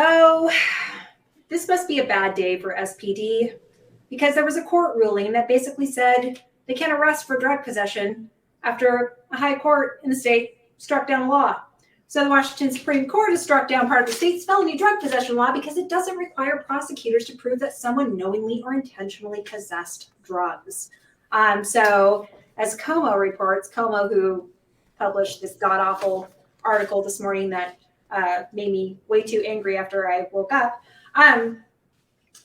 Oh, this must be a bad day for SPD because there was a court ruling that basically said they can't arrest for drug possession after a high court in the state struck down a law. So the Washington Supreme Court has struck down part of the state's felony drug possession law because it doesn't require prosecutors to prove that someone knowingly or intentionally possessed drugs. So as Como reports, Como, who published this god-awful article this morning that made me way too angry after I woke up,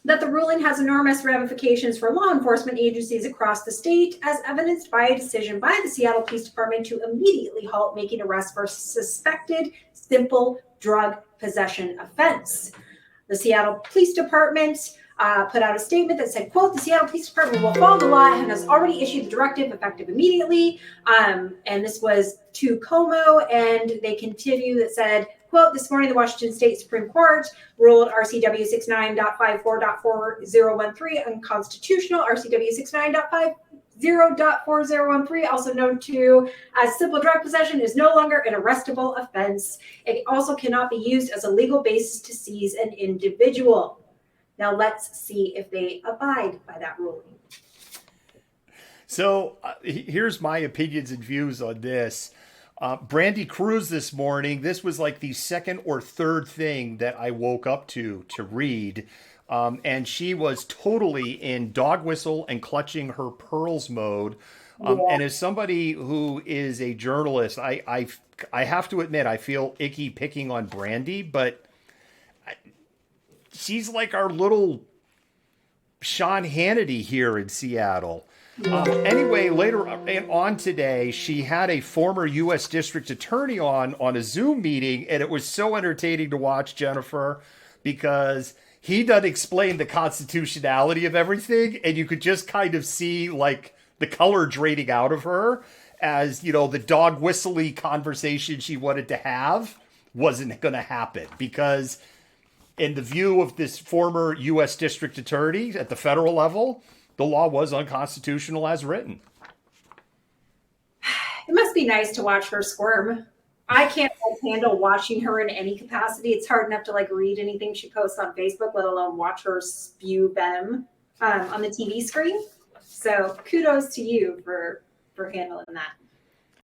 that the ruling has enormous ramifications for law enforcement agencies across the state, as evidenced by a decision by the Seattle Police Department to immediately halt making arrests for suspected simple drug possession offense. The Seattle Police Department put out a statement that said, quote, the Seattle Police Department will follow the law and has already issued a directive effective immediately. And this was to Como, and they continue that said, quote, this morning the Washington State Supreme Court ruled RCW 69.54.4013 unconstitutional. RCW 69.50.4013, also known to as simple drug possession, is no longer an arrestable offense. It also cannot be used as a legal basis to seize an individual. Now let's see if they abide by that ruling. So here's my opinions and views on this. Brandy Cruz this morning, this was like the second or third thing that I woke up to read. And she was totally in dog whistle and clutching her pearls mode. And as somebody who is a journalist, I have to admit, I feel icky picking on Brandy, but she's like our little Sean Hannity here in Seattle. Anyway, later on today, she had a former U.S. District Attorney on a Zoom meeting, and it was so entertaining to watch, Jennifer, because he doesn't explain the constitutionality of everything, and you could just kind of see, like, the color draining out of her as, you know, the dog whistly conversation she wanted to have wasn't going to happen, because in the view of this former U.S. District Attorney at the federal level, the law was unconstitutional as written. It must be nice to watch her squirm. I can't handle watching her in any capacity. It's hard enough to like read anything she posts on Facebook, let alone watch her spew venom on the TV screen. So kudos to you for handling that.